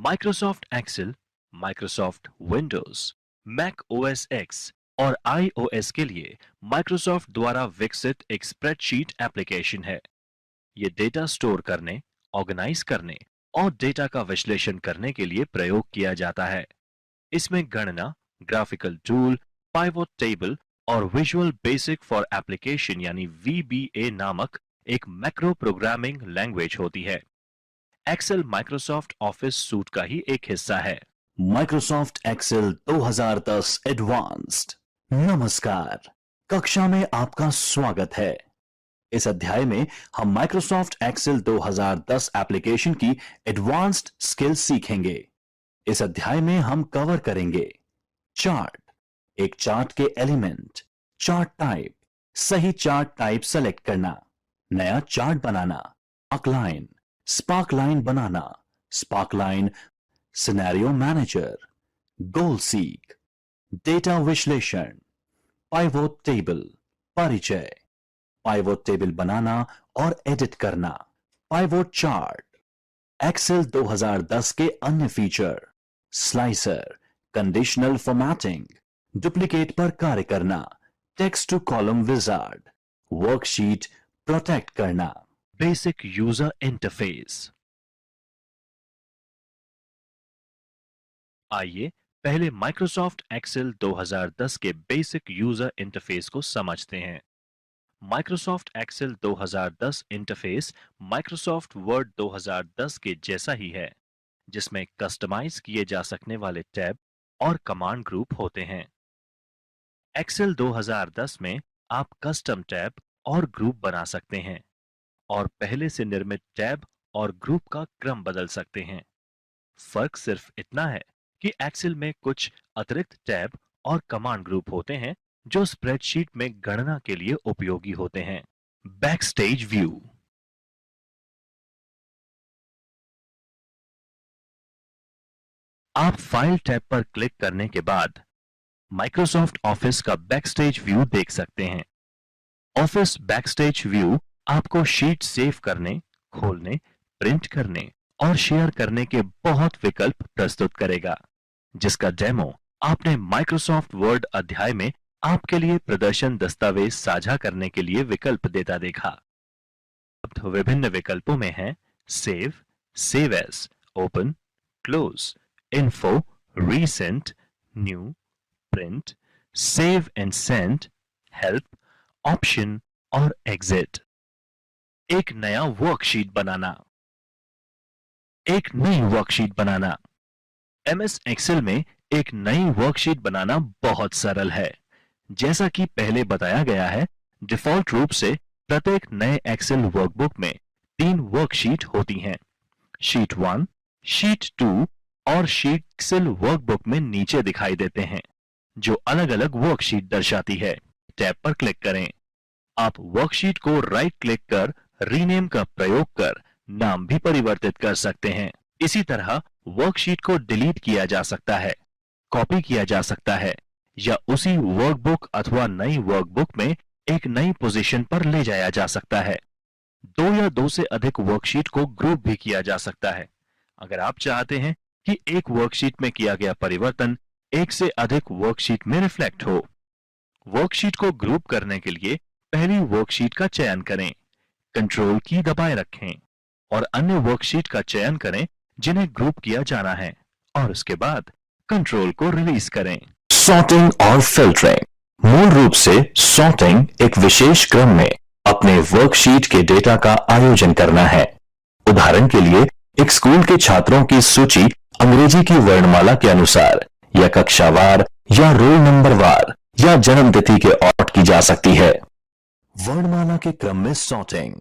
Microsoft Excel, Microsoft Windows, Mac OS X और iOS के लिए माइक्रोसॉफ्ट द्वारा विकसित एक स्प्रेडशीट एप्लीकेशन है। ये डेटा स्टोर करने, ऑर्गेनाइज करने और डेटा का विश्लेषण करने के लिए प्रयोग किया जाता है। इसमें गणना, ग्राफिकल टूल, पाइवोट टेबल और विजुअल बेसिक फॉर एप्लीकेशन यानी वीबीए नामक एक मैक्रो प्रोग्रामिंग लैंग्वेज होती है। एक्सेल माइक्रोसॉफ्ट ऑफिस सूट का ही एक हिस्सा है। Microsoft Excel 2010 advanced. नमस्कार, कक्षा में आपका स्वागत है। इस अध्याय में हम माइक्रोसॉफ्ट एक्सेल 2010 एप्लीकेशन की एडवांस्ड स्किल्स सीखेंगे। इस अध्याय में हम कवर करेंगे चार्ट, एक चार्ट के एलिमेंट, चार्ट टाइप, सही चार्ट टाइप सेलेक्ट करना, नया चार्ट बनाना, स्पार्क लाइन बनाना, spark line scenario manager, goal seek, data विश्लेषण, पाइवोट टेबल, परिचय, पाइवोट टेबल बनाना और एडिट करना, पाइवोट चार्ट, एक्सेल 2010 के अन्य feature, slicer, conditional formatting, duplicate पर कार्य करना, text to column wizard, worksheet protect करना। Basic user interface. आइए पहले माइक्रोसॉफ्ट एक्सेल 2010 के बेसिक यूजर इंटरफेस को समझते हैं। Microsoft Excel 2010 interface Microsoft Word 2010 के जैसा ही है, जिसमें कस्टमाइज किए जा सकने वाले टैब और कमांड ग्रुप होते हैं। एक्सेल 2010 में आप कस्टम टैब और ग्रुप बना सकते हैं और पहले से निर्मित टैब और ग्रुप का क्रम बदल सकते हैं। फर्क सिर्फ इतना है कि एक्सेल में कुछ अतिरिक्त टैब और कमांड ग्रुप होते हैं जो स्प्रेडशीट में गणना के लिए उपयोगी होते हैं। Backstage view. आप फाइल टैब पर क्लिक करने के बाद माइक्रोसॉफ्ट ऑफिस का बैकस्टेज व्यू देख सकते हैं। ऑफिस बैकस्टेज व्यू आपको शीट सेव करने, खोलने, प्रिंट करने और शेयर करने के बहुत विकल्प प्रस्तुत करेगा, जिसका डेमो आपने माइक्रोसॉफ्ट वर्ड अध्याय में आपके लिए प्रदर्शन दस्तावेज साझा करने के लिए विकल्प देता देखा। अब विभिन्न विकल्पों में हैं save, save as, open, close, info, recent, new, print, save and send, help, option और एग्जिट। एक नया वर्कशीट बनाना। एक नई वर्कशीट बनाना। एमएस एक्सेल में एक नई वर्कशीट बनाना बहुत सरल है। जैसा कि पहले बताया गया है, डिफॉल्ट रूप से प्रत्येक नए एक्सेल वर्कबुक में 3 वर्कशीट होती हैं। शीट 1, शीट 2 और शीट एक्सेल वर्कबुक में नीचे दिखाई देते हैं, जो अलग-अलग वर्कशीट दर्शाती है। टैब पर क्लिक करें। आप वर्कशीट को राइट क्लिक कर रीनेम का प्रयोग कर नाम भी परिवर्तित कर सकते हैं। इसी तरह वर्कशीट को डिलीट किया जा सकता है, कॉपी किया जा सकता है या उसी वर्कबुक अथवा नई वर्कबुक में एक नई पोजीशन पर ले जाया जा सकता है। 2 या 2 से अधिक वर्कशीट को ग्रुप भी किया जा सकता है। अगर आप चाहते हैं कि एक वर्कशीट में किया गया परिवर्तन एक से अधिक वर्कशीट में रिफ्लेक्ट हो। वर्कशीट को ग्रुप करने के लिए पहली वर्कशीट का चयन करें, कंट्रोल की दबाए रखें और अन्य वर्कशीट का चयन करें जिन्हें ग्रुप किया जाना है और उसके बाद कंट्रोल को रिलीज करें। सॉर्टिंग और फिल्टरिंग। मूल रूप से सॉर्टिंग एक विशेष क्रम में अपने वर्कशीट के डेटा का आयोजन करना है। उदाहरण के लिए एक स्कूल के छात्रों की सूची अंग्रेजी की वर्णमाला के अनुसार या कक्षावार या रोल नंबर वार या जन्म तिथि के ऑर्डर की जा सकती है। वर्णमाला के क्रम में सॉर्टिंग।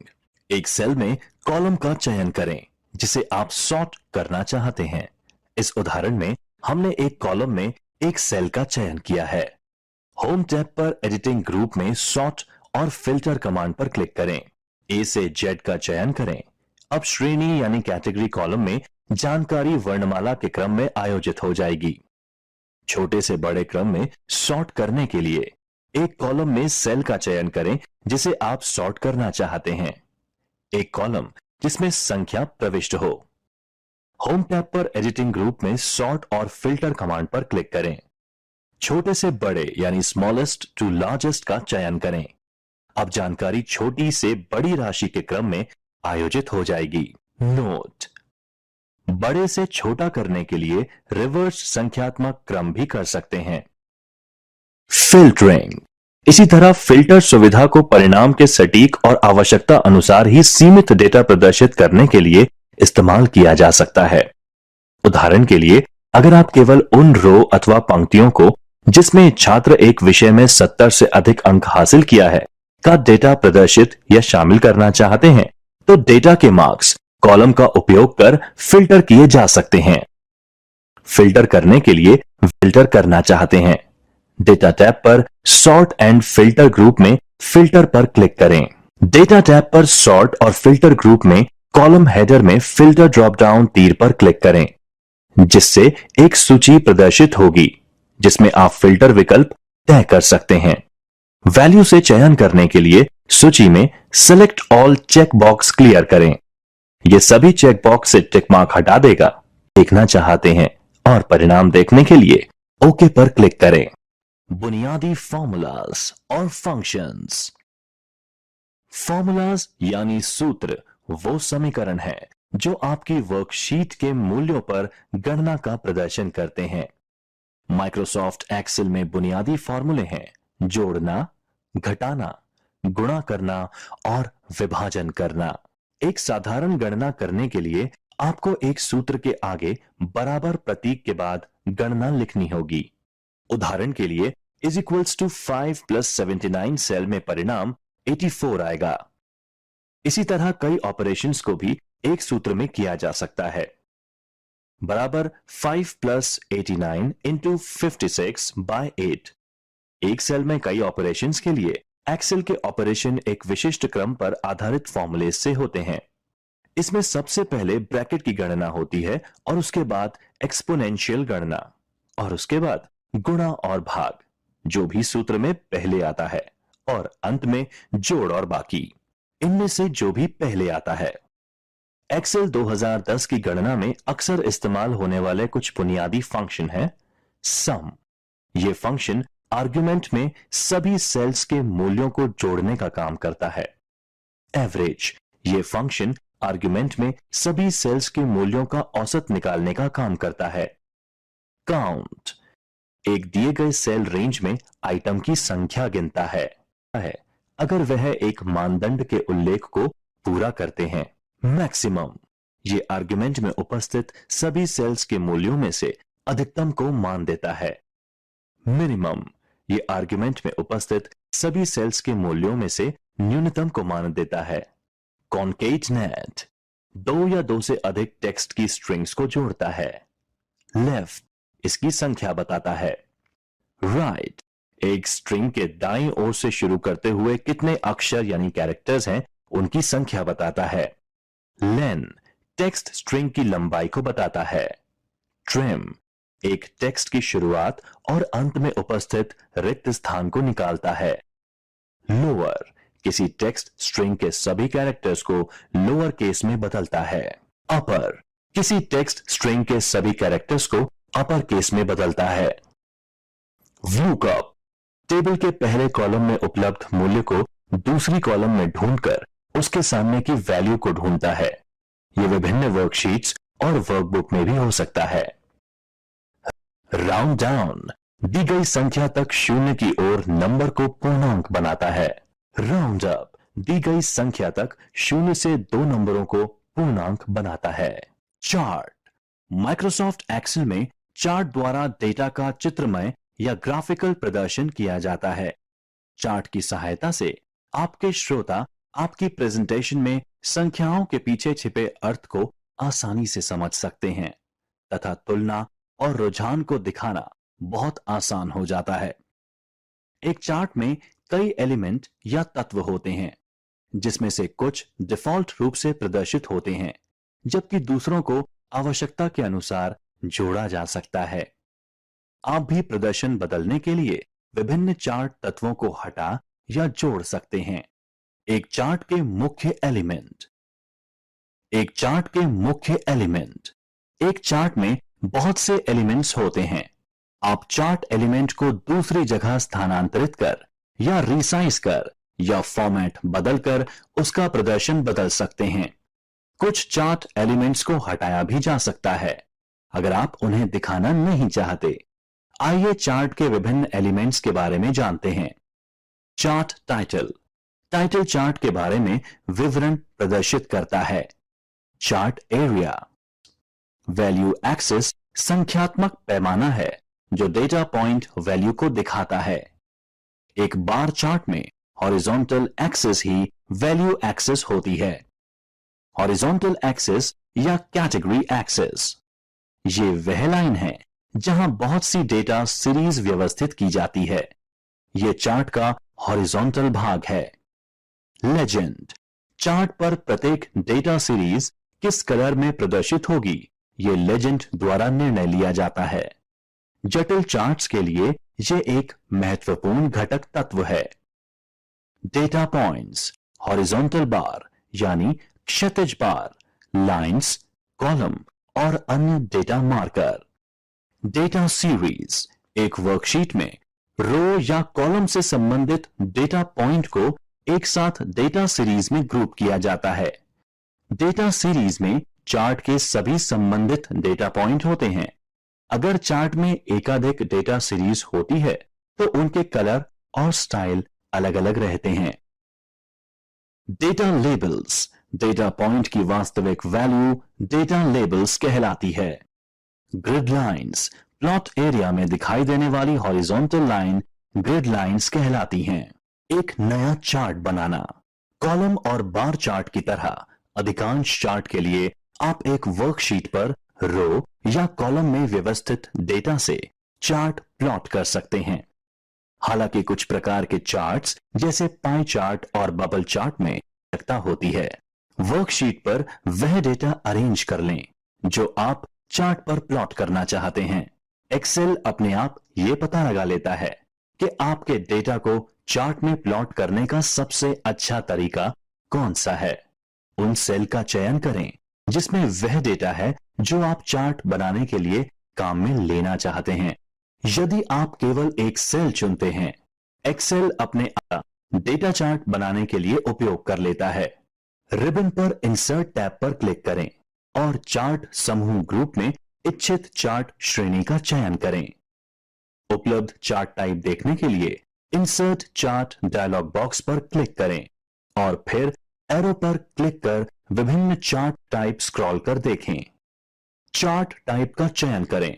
एक सेल में कॉलम का चयन करें जिसे आप सॉर्ट करना चाहते हैं। इस उदाहरण में हमने एक कॉलम में एक सेल का चयन किया है। होम टैब पर एडिटिंग ग्रुप में सॉर्ट और फिल्टर कमांड पर क्लिक करें। ए से जेड का चयन करें। अब श्रेणी यानी कैटेगरी कॉलम में जानकारी वर्णमाला के क्रम में आयोजित हो जाएगी। छोटे से बड़े क्रम में सॉर्ट करने के लिए एक कॉलम में सेल का चयन करें जिसे आप सॉर्ट करना चाहते हैं। एक कॉलम जिसमें संख्या प्रविष्ट हो। होम टैब पर एडिटिंग ग्रुप में सॉर्ट और फिल्टर कमांड पर क्लिक करें। छोटे से बड़े यानी स्मॉलेस्ट टू लार्जेस्ट का चयन करें। अब जानकारी छोटी से बड़ी राशि के क्रम में आयोजित हो जाएगी। नोट: बड़े से छोटा करने के लिए रिवर्स संख्यात्मक क्रम भी कर सकते हैं। फिल्टरिंग: इसी तरह फिल्टर सुविधा को परिणाम के सटीक और आवश्यकता अनुसार ही सीमित डेटा प्रदर्शित करने के लिए इस्तेमाल किया जा सकता है। उदाहरण के लिए, अगर आप केवल उन रो अथवा पंक्तियों को जिसमें छात्र एक विषय में 70 से अधिक अंक हासिल किया है का डेटा प्रदर्शित या शामिल करना चाहते हैं, तो डेटा के मार्क्स कॉलम का उपयोग कर फिल्टर किए जा सकते हैं। फिल्टर करने के लिए फिल्टर करना चाहते हैं, डेटा टैब पर सॉर्ट एंड फिल्टर ग्रुप में फिल्टर पर क्लिक करें। डेटा टैब पर सॉर्ट और फिल्टर ग्रुप में कॉलम हेडर में फिल्टर ड्रॉप डाउन तीर पर क्लिक करें, जिससे एक सूची प्रदर्शित होगी जिसमें आप फिल्टर विकल्प तय कर सकते हैं। वैल्यू से चयन करने के लिए सूची में select all check box clear करें। यह सभी चेक बॉक्स से टिक मार्क हटा देगा। देखना चाहते हैं और परिणाम देखने के लिए ओके पर क्लिक करें। बुनियादी फॉर्मूलाज और फंक्शंस। फॉर्मूलाज यानी सूत्र वो समीकरण है जो आपकी वर्कशीट के मूल्यों पर गणना का प्रदर्शन करते हैं। माइक्रोसॉफ्ट एक्सेल में बुनियादी फॉर्मूले हैं: जोड़ना, घटाना, गुणा करना और विभाजन करना। एक साधारण गणना करने के लिए आपको एक सूत्र के आगे बराबर प्रतीक के बाद गणना लिखनी होगी। उदाहरण के लिए इज इक्वल्स टू 5 + 79 सेल में परिणाम 84 आएगा। इसी तरह कई ऑपरेशंस को भी एक सूत्र में किया जा सकता है। बराबर 5 + 89 × 56/8। एक सेल में कई ऑपरेशंस के लिए एक्सेल के ऑपरेशन एक विशिष्ट क्रम पर आधारित फॉर्मूले से होते हैं। इसमें सबसे पहले ब्रैकेट की गणना होती है और उसके बाद एक्सपोनेंशियल गणना और उसके बाद गुणा और भाग, जो भी सूत्र में पहले आता है, और अंत में जोड़ और बाकी, इनमें से जो भी पहले आता है। एक्सेल 2010 की गणना में अक्सर इस्तेमाल होने वाले कुछ बुनियादी फंक्शन है। सम: यह फंक्शन आर्गुमेंट में सभी सेल्स के मूल्यों को जोड़ने का काम करता है। एवरेज: यह फंक्शन आर्गुमेंट में सभी सेल्स के मूल्यों का औसत निकालने का काम करता है। काउंट: एक दिए गए सेल रेंज में आइटम की संख्या गिनता है अगर वह एक मानदंड के उल्लेख को पूरा करते हैं। मैक्सिमम: यह आर्गुमेंट में उपस्थित सभी सेल्स के मूल्यों में से अधिकतम को मान देता है। मिनिमम: यह आर्गुमेंट में उपस्थित सभी सेल्स के मूल्यों में से न्यूनतम को मान देता है। कॉन्केटनेट: 2 या 2 से अधिक टेक्स्ट की स्ट्रिंग्स को जोड़ता है। लेफ्ट: इसकी संख्या बताता है। राइट: एक स्ट्रिंग के दाईं ओर से शुरू करते हुए कितने अक्षर यानी कैरेक्टर्स हैं उनकी संख्या बताता है। लेन: टेक्स्ट स्ट्रिंग की लंबाई को बताता है। ट्रिम: एक टेक्स्ट की शुरुआत और अंत में उपस्थित रिक्त स्थान को निकालता है। लोअर: किसी टेक्स्ट स्ट्रिंग के सभी कैरेक्टर्स को लोअर केस में बदलता है। अपर: किसी टेक्स्ट स्ट्रिंग के सभी कैरेक्टर्स को अपर केस में बदलता है। व्यूकअप: टेबल के पहले कॉलम में उपलब्ध मूल्य को दूसरी कॉलम में ढूंढकर उसके सामने की वैल्यू को ढूंढता है। यह विभिन्न वर्कशीट्स और वर्कबुक में भी हो सकता है। राउंड डाउन: दी गई संख्या तक शून्य की ओर नंबर को पूर्णांक बनाता है। राउंड अप: दी गई संख्या तक शून्य से 2 नंबरों को पूर्णांक बनाता है। चार्ट: माइक्रोसॉफ्ट एक्सेल में चार्ट द्वारा डेटा का चित्रमय या ग्राफिकल प्रदर्शन किया जाता है। चार्ट की सहायता से आपके श्रोता आपकी प्रेजेंटेशन में संख्याओं के पीछे छिपे अर्थ को आसानी से समझ सकते हैं तथा तुलना और रुझान को दिखाना बहुत आसान हो जाता है। एक चार्ट में कई एलिमेंट या तत्व होते हैं, जिसमें से कुछ डिफॉल्ट रूप से प्रदर्शित होते हैं, जबकि दूसरों को आवश्यकता के अनुसार जोड़ा जा सकता है। आप भी प्रदर्शन बदलने के लिए विभिन्न चार्ट तत्वों को हटा या जोड़ सकते हैं। एक चार्ट के मुख्य एलिमेंट। एक चार्ट में बहुत से एलिमेंट्स होते हैं। आप चार्ट एलिमेंट को दूसरी जगह स्थानांतरित कर या रिसाइज कर या फॉर्मेट बदलकर उसका प्रदर्शन बदल सकते हैं। कुछ चार्ट एलिमेंट्स को हटाया भी जा सकता है अगर आप उन्हें दिखाना नहीं चाहते। आइए चार्ट के विभिन्न एलिमेंट्स के बारे में जानते हैं। Chart title. टाइटल चार्ट के बारे में विवरण प्रदर्शित करता है। Chart area. वैल्यू एक्सिस संख्यात्मक पैमाना है जो डेटा पॉइंट वैल्यू को दिखाता है। एक बार चार्ट में हॉरिजॉन्टल एक्सिस ही वैल्यू एक्सिस होती है। हॉरिजॉन्टल एक्सिस या कैटेगरी एक्सिस, ये वह लाइन है जहां बहुत सी डेटा सीरीज व्यवस्थित की जाती है। यह चार्ट का हॉरिजॉन्टल भाग है। लेजेंड। चार्ट पर प्रत्येक डेटा सीरीज किस कलर में प्रदर्शित होगी, यह लेजेंड द्वारा निर्णय लिया जाता है। जटिल चार्ट्स के लिए यह एक महत्वपूर्ण घटक तत्व है। Data points. हॉरिजॉन्टल बार यानी क्षैतिज बार, लाइंस, कॉलम और अन्य डेटा मार्कर। Data series. एक वर्कशीट में रो या कॉलम से संबंधित डेटा पॉइंट को एक साथ डेटा सीरीज में ग्रुप किया जाता है। डेटा सीरीज में चार्ट के सभी संबंधित डेटा पॉइंट होते हैं। अगर चार्ट में एकाधिक डेटा सीरीज होती है तो उनके कलर और स्टाइल अलग अलग रहते हैं। Data labels. डेटा पॉइंट की वास्तविक वैल्यू डेटा लेबल्स कहलाती है। Grid lines. प्लॉट एरिया में दिखाई देने वाली हॉरिजॉन्टल लाइन ग्रिड लाइंस कहलाती हैं। एक नया चार्ट बनाना। कॉलम और बार चार्ट की तरह अधिकांश चार्ट के लिए आप एक वर्कशीट पर रो या कॉलम में व्यवस्थित डेटा से चार्ट प्लॉट कर सकते हैं। हालांकि कुछ प्रकार के चार्ट्स जैसे पाई चार्ट और बबल चार्ट में आवश्यकता होती है। वर्कशीट पर वह डेटा अरेंज कर लें जो आप चार्ट पर प्लॉट करना चाहते हैं। एक्सेल अपने आप यह पता लगा लेता है कि आपके डेटा को चार्ट में प्लॉट करने का सबसे अच्छा तरीका कौन सा है। उन सेल का चयन करें जिसमें वह डेटा है जो आप चार्ट बनाने के लिए काम में लेना चाहते हैं। यदि आप केवल एक सेल चुनते हैं, एक्सेल अपने आप डेटा चार्ट बनाने के लिए उपयोग कर लेता है। रिबन पर इंसर्ट टैब पर क्लिक करें और चार्ट समूह ग्रुप में इच्छित चार्ट श्रेणी का चयन करें। उपलब्ध चार्ट टाइप देखने के लिए इंसर्ट चार्ट डायलॉग बॉक्स पर क्लिक करें और फिर एरो पर क्लिक कर विभिन्न चार्ट टाइप स्क्रॉल कर देखें। चार्ट टाइप का चयन करें।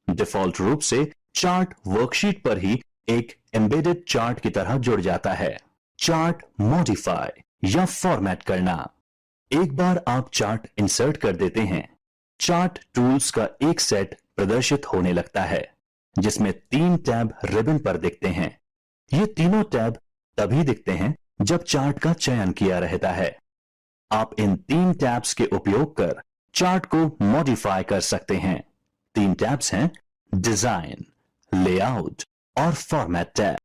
डिफॉल्ट रूप से चार्ट वर्कशीट पर ही एक एम्बेडेड चार्ट की तरह जुड़ जाता है। चार्ट मॉडिफाई या फॉर्मेट करना। एक बार आप चार्ट इंसर्ट कर देते हैं, चार्ट टूल्स का एक सेट प्रदर्शित होने लगता है जिसमें 3 टैब रिबन पर दिखते हैं। ये तीनों टैब तभी दिखते हैं जब चार्ट का चयन किया रहता है। आप इन 3 टैब्स के उपयोग कर चार्ट को मॉडिफाई कर सकते हैं। 3 टैब्स हैं डिजाइन, लेआउट और फॉर्मेट टैब।